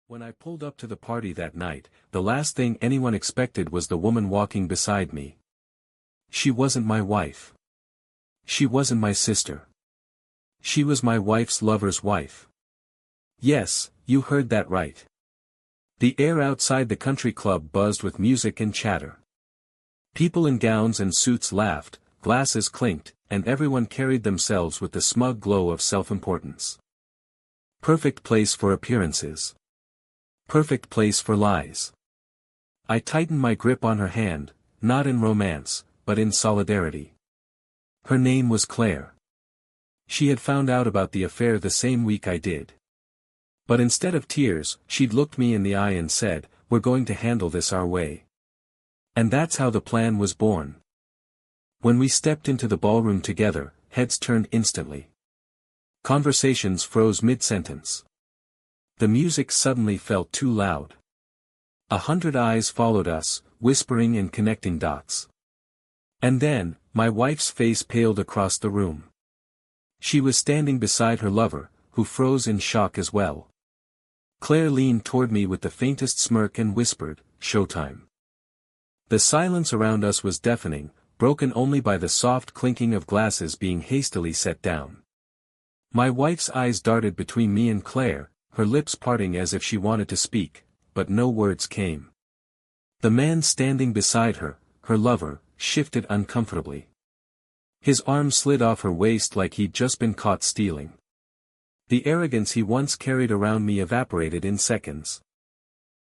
When I pulled up to the party that night, the last thing anyone expected was the woman walking beside me. She wasn't my wife. She wasn't my sister. She was my wife's lover's wife. Yes, you heard that right. The air outside the country club buzzed with music and chatter. People in gowns and suits laughed, glasses clinked, and everyone carried themselves with the smug glow of self-importance. Perfect place for appearances. Perfect place for lies. I tightened my grip on her hand, not in romance, but in solidarity. Her name was Claire. She had found out about the affair the same week I did. But instead of tears, she'd looked me in the eye and said, "We're going to handle this our way." And that's how the plan was born. When we stepped into the ballroom together, heads turned instantly. Conversations froze mid-sentence. The music suddenly felt too loud. 100 eyes followed us, whispering and connecting dots. And then, my wife's face paled across the room. She was standing beside her lover, who froze in shock as well. Claire leaned toward me with the faintest smirk and whispered, "Showtime." The silence around us was deafening, broken only by the soft clinking of glasses being hastily set down. My wife's eyes darted between me and Claire, her lips parting as if she wanted to speak, but no words came. The man standing beside her, her lover, shifted uncomfortably. His arm slid off her waist like he'd just been caught stealing. The arrogance he once carried around me evaporated in seconds.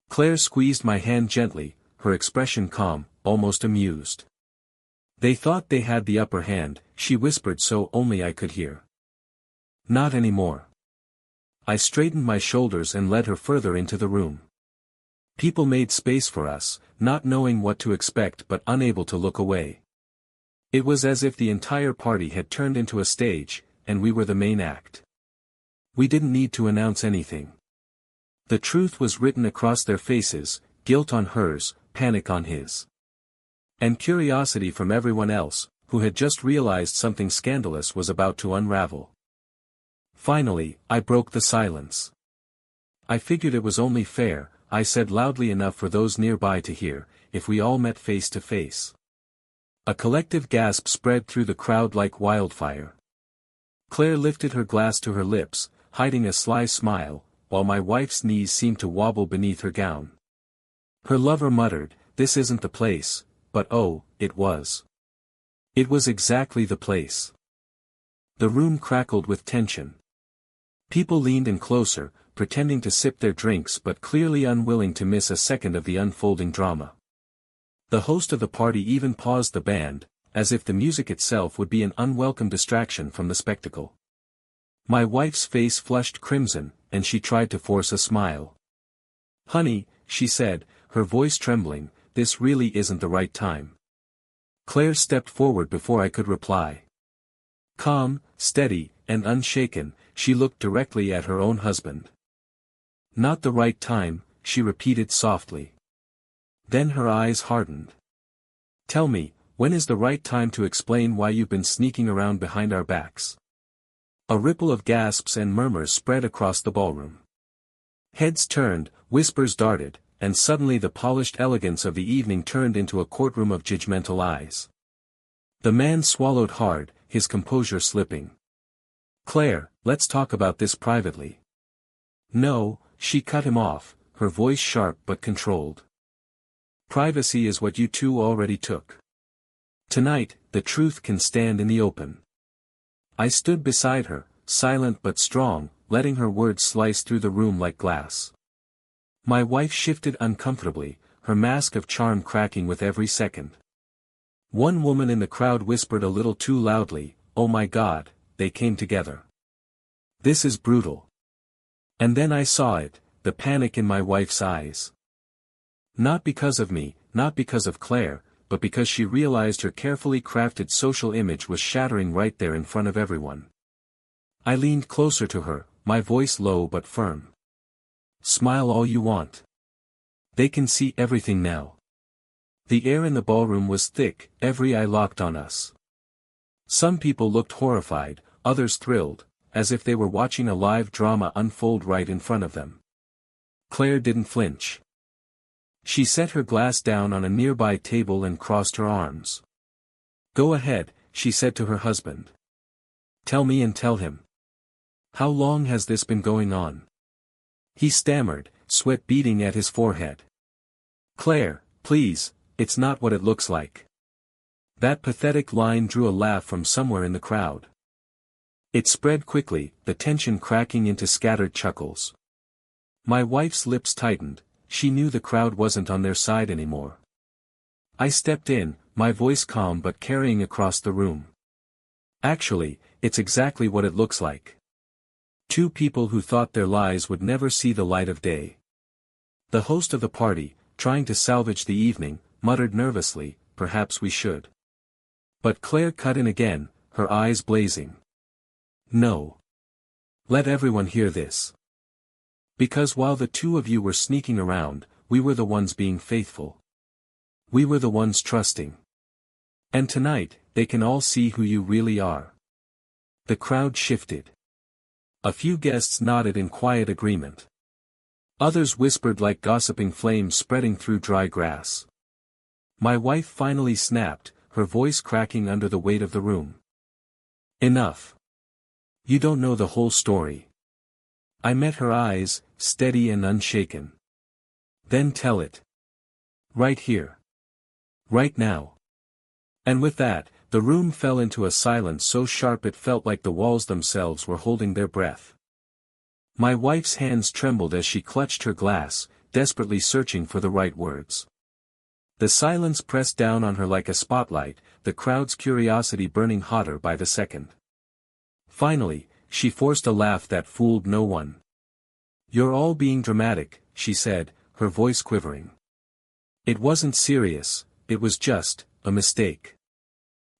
Claire squeezed my hand gently, her expression calm, almost amused. "They thought they had the upper hand," she whispered so only I could hear. "Not anymore." I straightened my shoulders and led her further into the room. People made space for us, not knowing what to expect but unable to look away. It was as if the entire party had turned into a stage, and we were the main act. We didn't need to announce anything. The truth was written across their faces, guilt on hers, panic on his. And curiosity from everyone else, who had just realized something scandalous was about to unravel. Finally, I broke the silence. "I figured it was only fair," I said loudly enough for those nearby to hear, "if we all met face to face." A collective gasp spread through the crowd like wildfire. Claire lifted her glass to her lips, hiding a sly smile, while my wife's knees seemed to wobble beneath her gown. Her lover muttered, "This isn't the place," but oh, it was. It was exactly the place. The room crackled with tension. People leaned in closer, pretending to sip their drinks but clearly unwilling to miss a second of the unfolding drama. The host of the party even paused the band, as if the music itself would be an unwelcome distraction from the spectacle. My wife's face flushed crimson, and she tried to force a smile. "Honey," she said, her voice trembling, "this really isn't the right time." Claire stepped forward before I could reply. Calm, steady, and unshaken, she looked directly at her own husband. "Not the right time," she repeated softly. Then her eyes hardened. "Tell me, when is the right time to explain why you've been sneaking around behind our backs?" A ripple of gasps and murmurs spread across the ballroom. Heads turned, whispers darted, and suddenly the polished elegance of the evening turned into a courtroom of judgmental eyes. The man swallowed hard, his composure slipping. "Claire, let's talk about this privately." "No," she cut him off, her voice sharp but controlled. "Privacy is what you two already took. Tonight, the truth can stand in the open." I stood beside her, silent but strong, letting her words slice through the room like glass. My wife shifted uncomfortably, her mask of charm cracking with every second. One woman in the crowd whispered a little too loudly, "Oh my God, they came together. This is brutal." And then I saw it, the panic in my wife's eyes. Not because of me, not because of Claire, but because she realized her carefully crafted social image was shattering right there in front of everyone. I leaned closer to her, my voice low but firm. "Smile all you want. They can see everything now." The air in the ballroom was thick, every eye locked on us. Some people looked horrified, others thrilled, as if they were watching a live drama unfold right in front of them. Claire didn't flinch. She set her glass down on a nearby table and crossed her arms. "Go ahead," she said to her husband. "Tell me and tell him. How long has this been going on?" He stammered, sweat beading at his forehead. "Claire, please, it's not what it looks like." That pathetic line drew a laugh from somewhere in the crowd. It spread quickly, the tension cracking into scattered chuckles. My wife's lips tightened. She knew the crowd wasn't on their side anymore. I stepped in, my voice calm but carrying across the room. "Actually, it's exactly what it looks like. Two people who thought their lies would never see the light of day." The host of the party, trying to salvage the evening, muttered nervously, "Perhaps we should." But Claire cut in again, her eyes blazing. "No. Let everyone hear this. Because while the two of you were sneaking around, we were the ones being faithful. We were the ones trusting. And tonight, they can all see who you really are." The crowd shifted. A few guests nodded in quiet agreement. Others whispered like gossiping flames spreading through dry grass. My wife finally snapped, her voice cracking under the weight of the room. "Enough. You don't know the whole story." I met her eyes, steady and unshaken. "Then tell it. Right here. Right now." And with that, the room fell into a silence so sharp it felt like the walls themselves were holding their breath. My wife's hands trembled as she clutched her glass, desperately searching for the right words. The silence pressed down on her like a spotlight, the crowd's curiosity burning hotter by the second. Finally, she forced a laugh that fooled no one. "You're all being dramatic," she said, her voice quivering. "It wasn't serious, it was just a mistake."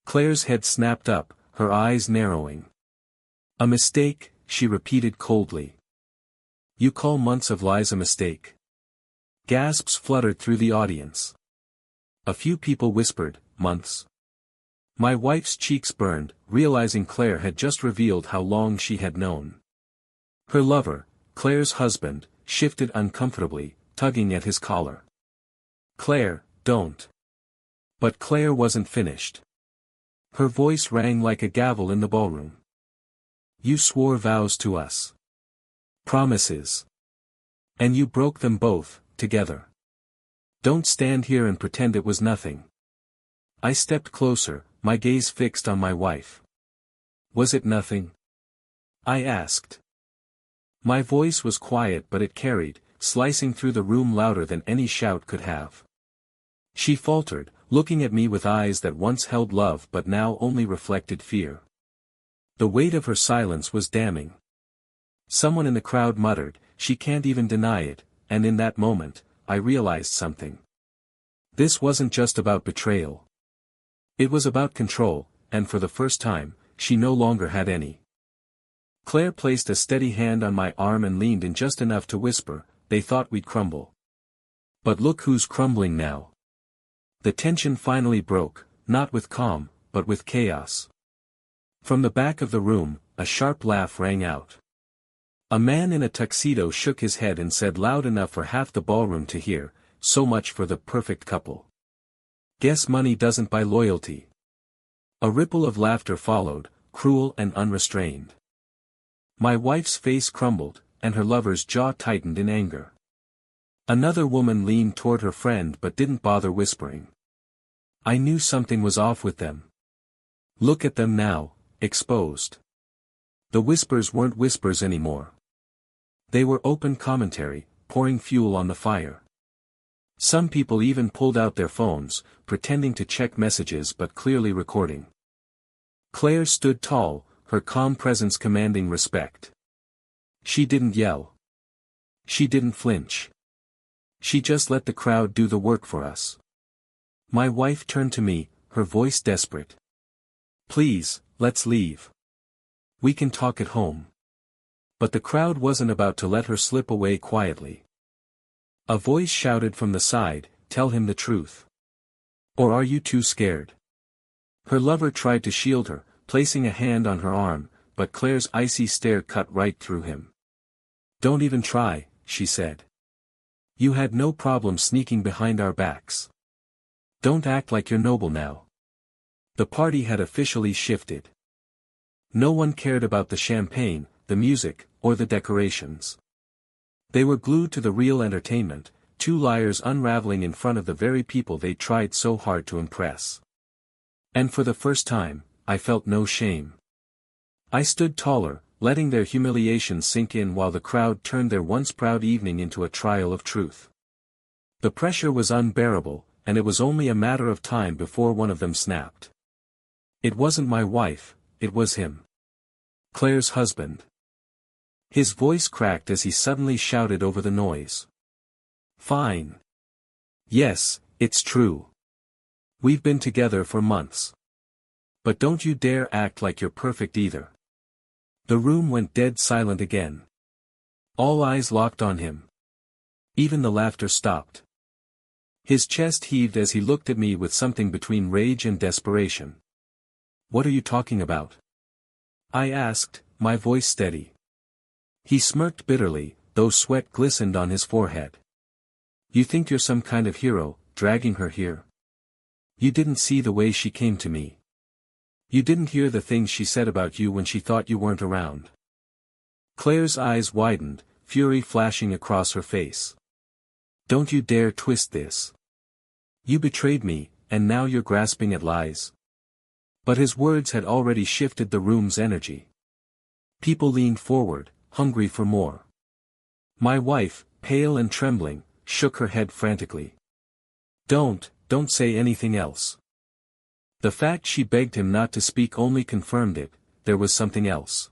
Claire's head snapped up, her eyes narrowing. "A mistake," she repeated coldly. "You call months of lies a mistake?" Gasps fluttered through the audience. A few people whispered, "Months?" My wife's cheeks burned, realizing Claire had just revealed how long she had known. Her lover, Claire's husband, shifted uncomfortably, tugging at his collar. "Claire, don't." But Claire wasn't finished. Her voice rang like a gavel in the ballroom. "You swore vows to us. Promises. And you broke them both, together. Don't stand here and pretend it was nothing." I stepped closer, my gaze fixed on my wife. "Was it nothing?" I asked. My voice was quiet but it carried, slicing through the room louder than any shout could have. She faltered, looking at me with eyes that once held love but now only reflected fear. The weight of her silence was damning. Someone in the crowd muttered, "She can't even deny it," and in that moment, I realized something. This wasn't just about betrayal. It was about control, and for the first time, she no longer had any. Claire placed a steady hand on my arm and leaned in just enough to whisper, "They thought we'd crumble. But look who's crumbling now." The tension finally broke, not with calm, but with chaos. From the back of the room, a sharp laugh rang out. A man in a tuxedo shook his head and said loud enough for half the ballroom to hear, "So much for the perfect couple. Guess money doesn't buy loyalty." A ripple of laughter followed, cruel and unrestrained. My wife's face crumbled, and her lover's jaw tightened in anger. Another woman leaned toward her friend but didn't bother whispering. I knew something was off with them. Look at them now, exposed. The whispers weren't whispers anymore. They were open commentary, pouring fuel on the fire. Some people even pulled out their phones, pretending to check messages but clearly recording. Claire stood tall, her calm presence commanding respect. She didn't yell. She didn't flinch. She just let the crowd do the work for us. My wife turned to me, her voice desperate. "Please, let's leave. We can talk at home." But the crowd wasn't about to let her slip away quietly. A voice shouted from the side, "Tell him the truth. Or are you too scared?" Her lover tried to shield her, placing a hand on her arm, but Claire's icy stare cut right through him. "Don't even try," she said. You had no problem sneaking behind our backs. Don't act like you're noble now. The party had officially shifted. No one cared about the champagne, the music, or the decorations. They were glued to the real entertainment, two liars unraveling in front of the very people they tried so hard to impress. And for the first time, I felt no shame. I stood taller, letting their humiliation sink in while the crowd turned their once proud evening into a trial of truth. The pressure was unbearable, and it was only a matter of time before one of them snapped. It wasn't my wife, it was him. Claire's husband. His voice cracked as he suddenly shouted over the noise. Fine. Yes, it's true. We've been together for months. But don't you dare act like you're perfect either. The room went dead silent again. All eyes locked on him. Even the laughter stopped. His chest heaved as he looked at me with something between rage and desperation. What are you talking about? I asked, my voice steady. He smirked bitterly, though sweat glistened on his forehead. You think you're some kind of hero, dragging her here? You didn't see the way she came to me. You didn't hear the things she said about you when she thought you weren't around. Claire's eyes widened, fury flashing across her face. Don't you dare twist this. You betrayed me, and now you're grasping at lies. But his words had already shifted the room's energy. People leaned forward, hungry for more. My wife, pale and trembling, shook her head frantically. Don't say anything else. The fact she begged him not to speak only confirmed it, there was something else.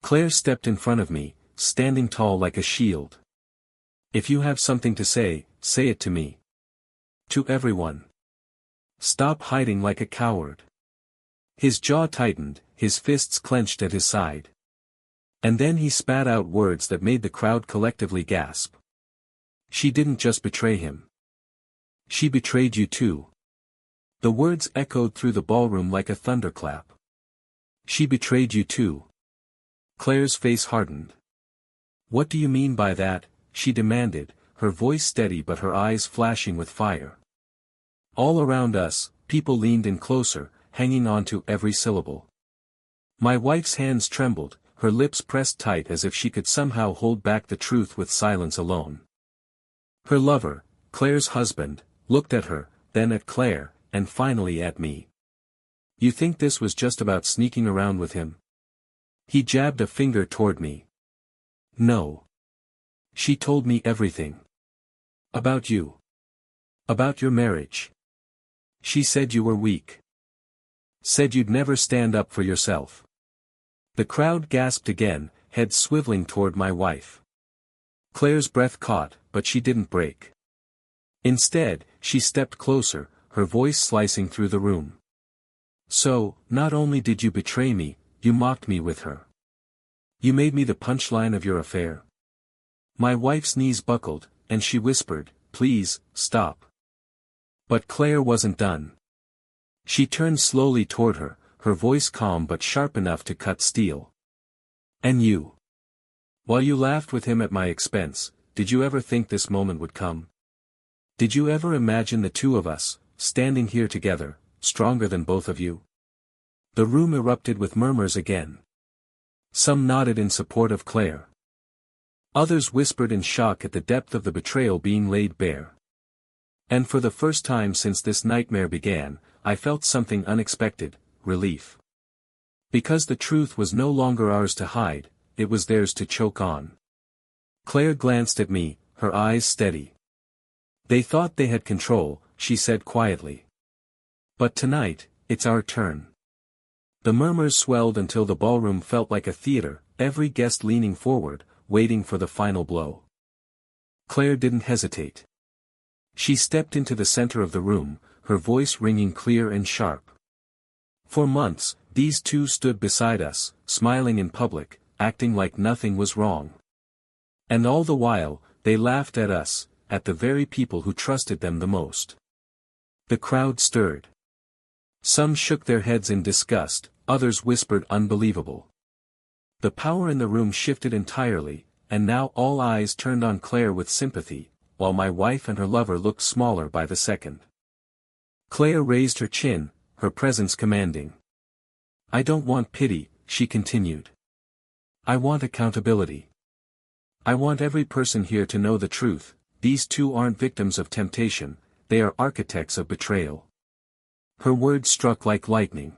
Claire stepped in front of me, standing tall like a shield. If you have something to say it to me. To everyone. Stop hiding like a coward. His jaw tightened, his fists clenched at his side. And then he spat out words that made the crowd collectively gasp. She didn't just betray him. She betrayed you too. The words echoed through the ballroom like a thunderclap. She betrayed you too. Claire's face hardened. What do you mean by that? She demanded, her voice steady but her eyes flashing with fire. All around us, people leaned in closer, hanging on to every syllable. My wife's hands trembled, her lips pressed tight as if she could somehow hold back the truth with silence alone. Her lover, Claire's husband, looked at her, then at Claire, and finally at me. You think this was just about sneaking around with him? He jabbed a finger toward me. No. She told me everything. About you. About your marriage. She said you were weak. Said you'd never stand up for yourself. The crowd gasped again, heads swiveling toward my wife. Claire's breath caught, but she didn't break. Instead, she stepped closer, her voice slicing through the room. So, not only did you betray me, you mocked me with her. You made me the punchline of your affair. My wife's knees buckled, and she whispered, please, stop. But Claire wasn't done. She turned slowly toward her, her voice calm but sharp enough to cut steel. And you? While you laughed with him at my expense, did you ever think this moment would come? Did you ever imagine the two of us, standing here together, stronger than both of you? The room erupted with murmurs again. Some nodded in support of Claire. Others whispered in shock at the depth of the betrayal being laid bare. And for the first time since this nightmare began, I felt something unexpected, relief. Because the truth was no longer ours to hide, it was theirs to choke on. Claire glanced at me, her eyes steady. They thought they had control, she said quietly. But tonight, it's our turn. The murmurs swelled until the ballroom felt like a theater, every guest leaning forward, waiting for the final blow. Claire didn't hesitate. She stepped into the center of the room, her voice ringing clear and sharp. For months, these two stood beside us, smiling in public, acting like nothing was wrong. And all the while, they laughed at us, at the very people who trusted them the most. The crowd stirred. Some shook their heads in disgust, others whispered unbelievable. The power in the room shifted entirely, and now all eyes turned on Claire with sympathy, while my wife and her lover looked smaller by the second. Claire raised her chin, her presence commanding. "I don't want pity," she continued. "I want accountability. I want every person here to know the truth. These two aren't victims of temptation, they are architects of betrayal." Her words struck like lightning.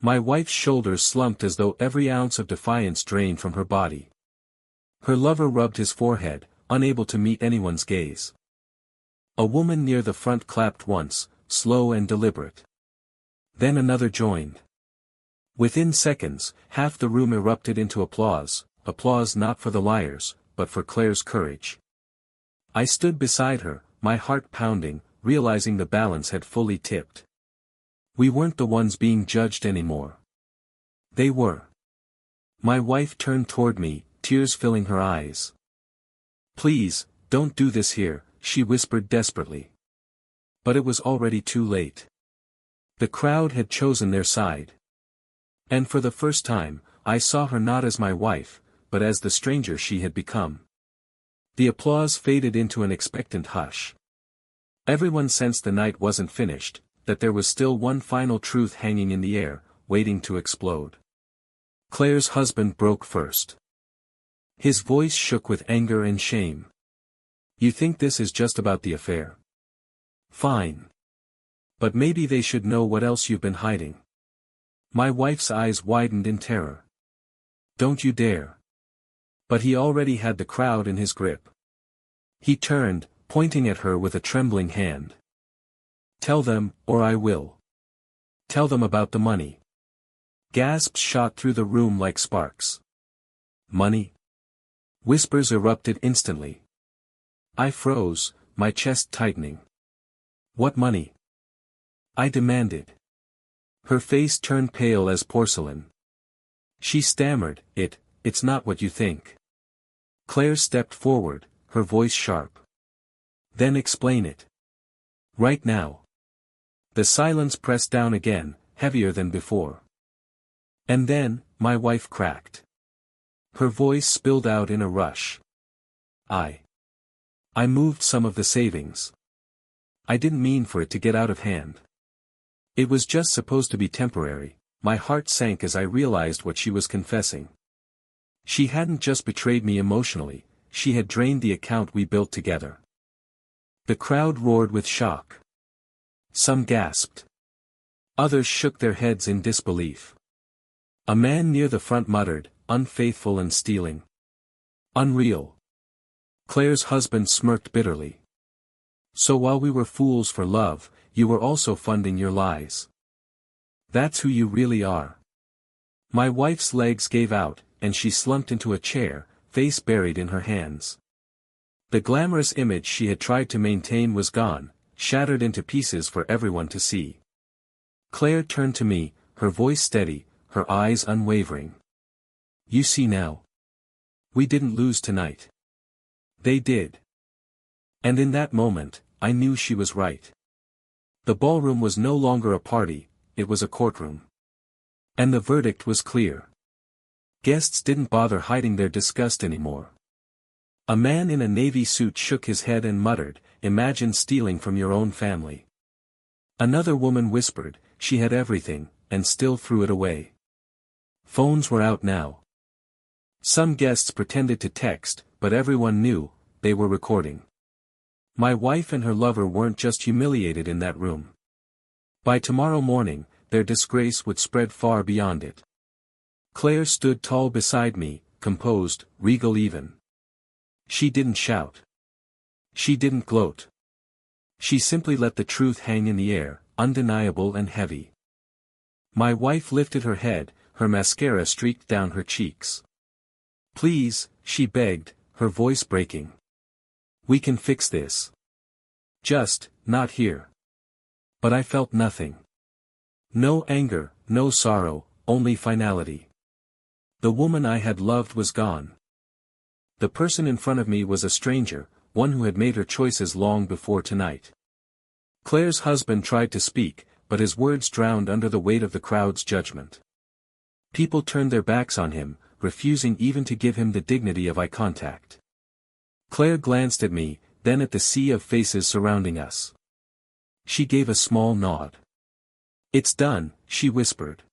My wife's shoulders slumped as though every ounce of defiance drained from her body. Her lover rubbed his forehead, unable to meet anyone's gaze. A woman near the front clapped once, slow and deliberate. Then another joined. Within seconds, half the room erupted into applause not for the liars, but for Claire's courage. I stood beside her, my heart pounding, realizing the balance had fully tipped. We weren't the ones being judged anymore. They were. My wife turned toward me, tears filling her eyes. "Please, don't do this here," she whispered desperately. But it was already too late. The crowd had chosen their side. And for the first time, I saw her not as my wife, but as the stranger she had become. The applause faded into an expectant hush. Everyone sensed the night wasn't finished, that there was still one final truth hanging in the air, waiting to explode. Claire's husband broke first. His voice shook with anger and shame. "You think this is just about the affair? Fine. But maybe they should know what else you've been hiding." My wife's eyes widened in terror. "Don't you dare." But he already had the crowd in his grip. He turned, pointing at her with a trembling hand. "Tell them, or I will. Tell them about the money." Gasps shot through the room like sparks. "Money?" Whispers erupted instantly. I froze, my chest tightening. "What money?" I demanded. Her face turned pale as porcelain. She stammered, It's not what you think." Claire stepped forward, her voice sharp. "Then explain it. Right now." The silence pressed down again, heavier than before. And then, my wife cracked. Her voice spilled out in a rush. I moved some of the savings. I didn't mean for it to get out of hand. It was just supposed to be temporary." My heart sank as I realized what she was confessing. She hadn't just betrayed me emotionally, she had drained the account we built together. The crowd roared with shock. Some gasped. Others shook their heads in disbelief. A man near the front muttered, "Unfaithful and stealing. Unreal." Claire's husband smirked bitterly. "So while we were fools for love, you were also funding your lies. That's who you really are." My wife's legs gave out, and she slumped into a chair, face buried in her hands. The glamorous image she had tried to maintain was gone, shattered into pieces for everyone to see. Claire turned to me, her voice steady, her eyes unwavering. "You see now? We didn't lose tonight. They did." And in that moment, I knew she was right. The ballroom was no longer a party, it was a courtroom. And the verdict was clear. Guests didn't bother hiding their disgust anymore. A man in a navy suit shook his head and muttered, "Imagine stealing from your own family." Another woman whispered, she had everything, and still threw it away. Phones were out now. Some guests pretended to text, but everyone knew, they were recording. My wife and her lover weren't just humiliated in that room. By tomorrow morning, their disgrace would spread far beyond it. Claire stood tall beside me, composed, regal even. She didn't shout. She didn't gloat. She simply let the truth hang in the air, undeniable and heavy. My wife lifted her head, her mascara streaked down her cheeks. "Please," she begged, her voice breaking. "We can fix this. Just, not here." But I felt nothing. No anger, no sorrow, only finality. The woman I had loved was gone. The person in front of me was a stranger, one who had made her choices long before tonight. Claire's husband tried to speak, but his words drowned under the weight of the crowd's judgment. People turned their backs on him, refusing even to give him the dignity of eye contact. Claire glanced at me, then at the sea of faces surrounding us. She gave a small nod. "It's done," she whispered.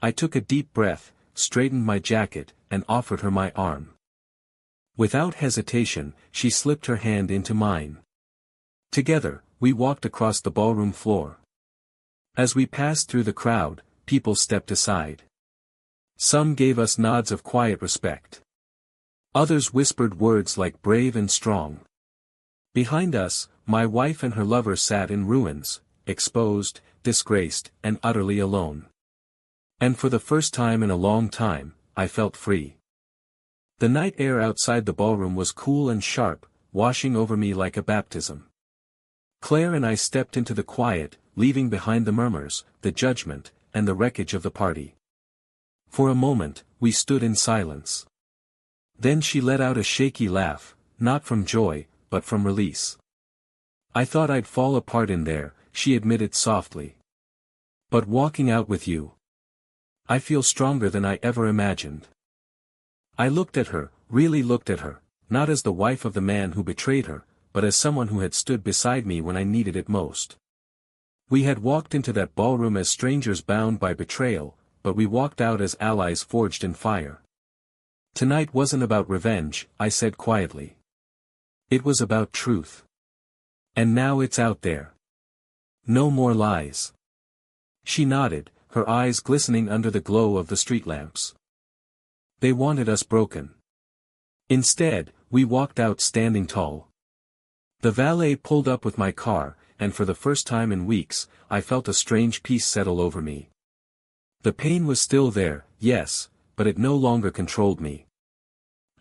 I took a deep breath, straightened my jacket, and offered her my arm. Without hesitation, she slipped her hand into mine. Together, we walked across the ballroom floor. As we passed through the crowd, people stepped aside. Some gave us nods of quiet respect. Others whispered words like brave and strong. Behind us, my wife and her lover sat in ruins, exposed, disgraced, and utterly alone. And for the first time in a long time, I felt free. The night air outside the ballroom was cool and sharp, washing over me like a baptism. Claire and I stepped into the quiet, leaving behind the murmurs, the judgment, and the wreckage of the party. For a moment, we stood in silence. Then she let out a shaky laugh, not from joy, but from release. "I thought I'd fall apart in there," she admitted softly. "But walking out with you, I feel stronger than I ever imagined." I looked at her, really looked at her, not as the wife of the man who betrayed her, but as someone who had stood beside me when I needed it most. We had walked into that ballroom as strangers bound by betrayal, but we walked out as allies forged in fire. "Tonight wasn't about revenge," I said quietly. "It was about truth. And now it's out there. No more lies." She nodded, her eyes glistening under the glow of the street lamps. "They wanted us broken. Instead, we walked out standing tall." The valet pulled up with my car, and for the first time in weeks, I felt a strange peace settle over me. The pain was still there, yes, but it no longer controlled me.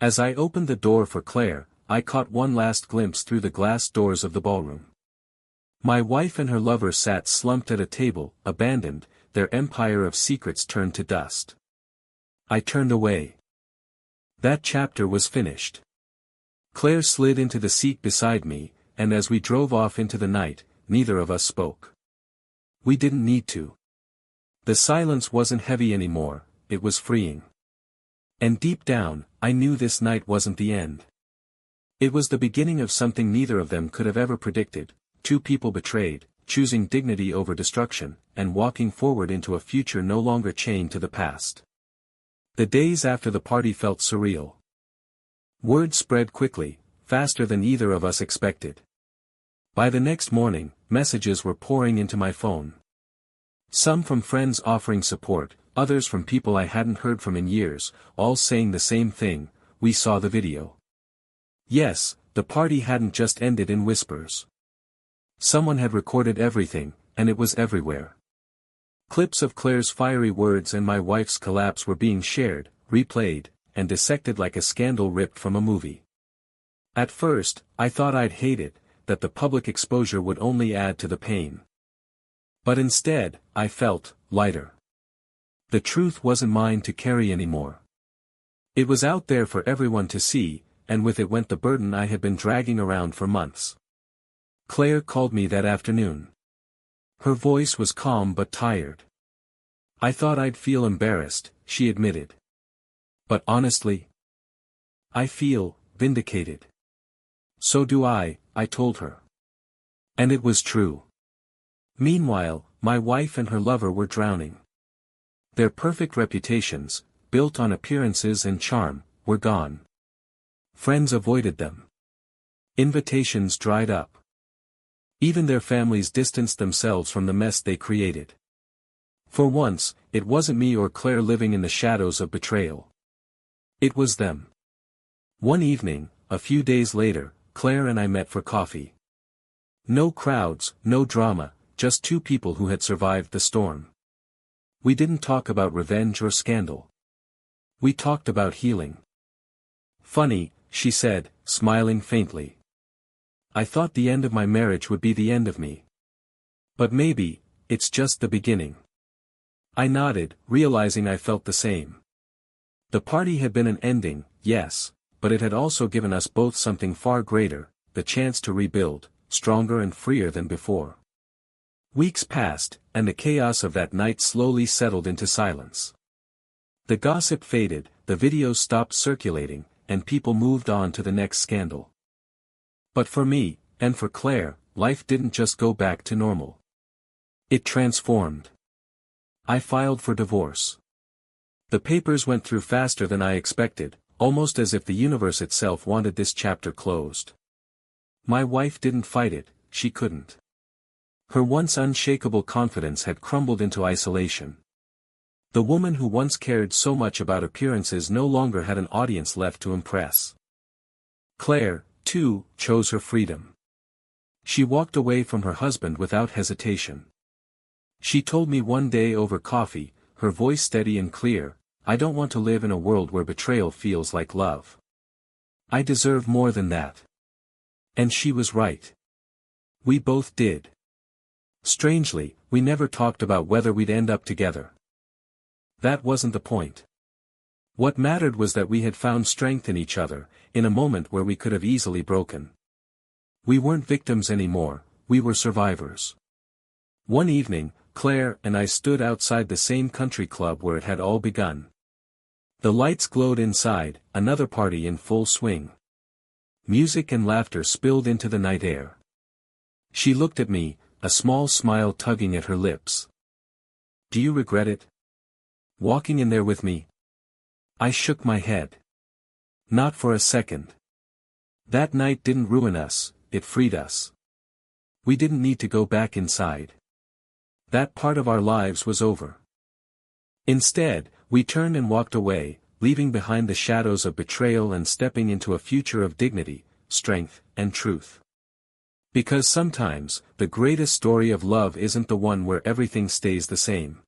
As I opened the door for Claire, I caught one last glimpse through the glass doors of the ballroom. My wife and her lover sat slumped at a table, abandoned, their empire of secrets turned to dust. I turned away. That chapter was finished. Claire slid into the seat beside me, and as we drove off into the night, neither of us spoke. We didn't need to. The silence wasn't heavy anymore, it was freeing. And deep down, I knew this night wasn't the end. It was the beginning of something neither of them could have ever predicted, two people betrayed, choosing dignity over destruction, and walking forward into a future no longer chained to the past. The days after the party felt surreal. Word spread quickly, faster than either of us expected. By the next morning, messages were pouring into my phone. Some from friends offering support, others from people I hadn't heard from in years, all saying the same thing: "We saw the video." Yes, the party hadn't just ended in whispers. Someone had recorded everything, and it was everywhere. Clips of Claire's fiery words and my wife's collapse were being shared, replayed, and dissected like a scandal ripped from a movie. At first, I thought I'd hate it, that the public exposure would only add to the pain. But instead, I felt lighter. The truth wasn't mine to carry anymore. It was out there for everyone to see, and with it went the burden I had been dragging around for months. Claire called me that afternoon. Her voice was calm but tired. "I thought I'd feel embarrassed," she admitted. "But honestly, I feel vindicated." "So do I told her. And it was true. Meanwhile, my wife and her lover were drowning. Their perfect reputations, built on appearances and charm, were gone. Friends avoided them. Invitations dried up. Even their families distanced themselves from the mess they created. For once, it wasn't me or Claire living in the shadows of betrayal. It was them. One evening, a few days later, Claire and I met for coffee. No crowds, no drama, just two people who had survived the storm. We didn't talk about revenge or scandal. We talked about healing. "Funny," she said, smiling faintly. "I thought the end of my marriage would be the end of me. But maybe, it's just the beginning." I nodded, realizing I felt the same. The party had been an ending, yes, but it had also given us both something far greater, the chance to rebuild, stronger and freer than before. Weeks passed, and the chaos of that night slowly settled into silence. The gossip faded, the videos stopped circulating, and people moved on to the next scandal. But for me, and for Claire, life didn't just go back to normal. It transformed. I filed for divorce. The papers went through faster than I expected, almost as if the universe itself wanted this chapter closed. My wife didn't fight it, she couldn't. Her once unshakable confidence had crumbled into isolation. The woman who once cared so much about appearances no longer had an audience left to impress. Claire, too, chose her freedom. She walked away from her husband without hesitation. She told me one day over coffee, her voice steady and clear, "I don't want to live in a world where betrayal feels like love. I deserve more than that." And she was right. We both did. Strangely, we never talked about whether we'd end up together. That wasn't the point. What mattered was that we had found strength in each other, in a moment where we could have easily broken. We weren't victims anymore, we were survivors. One evening, Claire and I stood outside the same country club where it had all begun. The lights glowed inside, another party in full swing. Music and laughter spilled into the night air. She looked at me, a small smile tugging at her lips. "Do you regret it? Walking in there with me?" I shook my head. Not for a second. That night didn't ruin us, it freed us. We didn't need to go back inside. That part of our lives was over. Instead, we turned and walked away, leaving behind the shadows of betrayal and stepping into a future of dignity, strength, and truth. Because sometimes, the greatest story of love isn't the one where everything stays the same.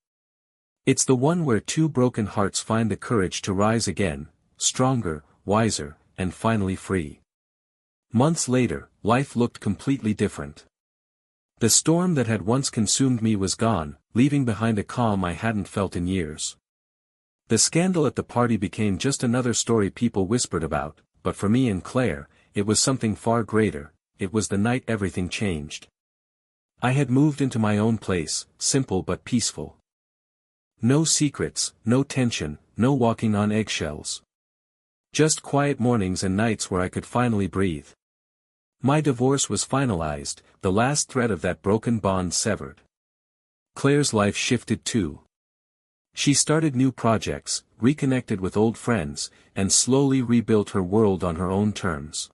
It's the one where two broken hearts find the courage to rise again, stronger, wiser, and finally free. Months later, life looked completely different. The storm that had once consumed me was gone, leaving behind a calm I hadn't felt in years. The scandal at the party became just another story people whispered about, but for me and Claire, it was something far greater. It was the night everything changed. I had moved into my own place, simple but peaceful. No secrets, no tension, no walking on eggshells. Just quiet mornings and nights where I could finally breathe. My divorce was finalized, the last thread of that broken bond severed. Claire's life shifted too. She started new projects, reconnected with old friends, and slowly rebuilt her world on her own terms.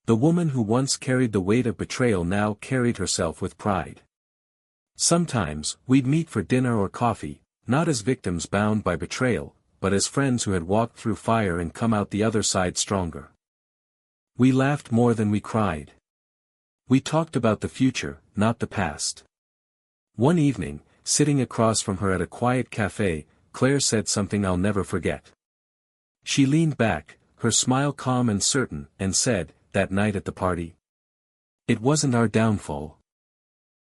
The woman who once carried the weight of betrayal now carried herself with pride. Sometimes, we'd meet for dinner or coffee, not as victims bound by betrayal, but as friends who had walked through fire and come out the other side stronger. We laughed more than we cried. We talked about the future, not the past. One evening, sitting across from her at a quiet cafe, Claire said something I'll never forget. She leaned back, her smile calm and certain, and said, "That night at the party? It wasn't our downfall.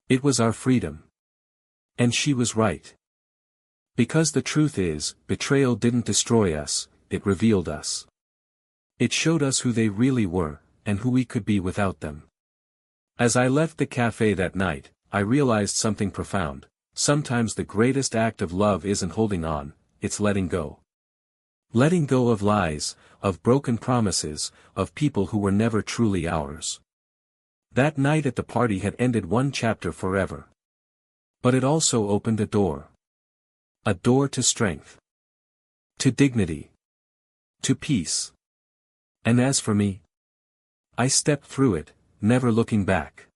It was our freedom." And she was right. Because the truth is, betrayal didn't destroy us, it revealed us. It showed us who they really were, and who we could be without them. As I left the cafe that night, I realized something profound. Sometimes the greatest act of love isn't holding on, it's letting go. Letting go of lies, of broken promises, of people who were never truly ours. That night at the party had ended one chapter forever. But it also opened a door. A door to strength. To dignity. To peace. And as for me, I stepped through it, never looking back.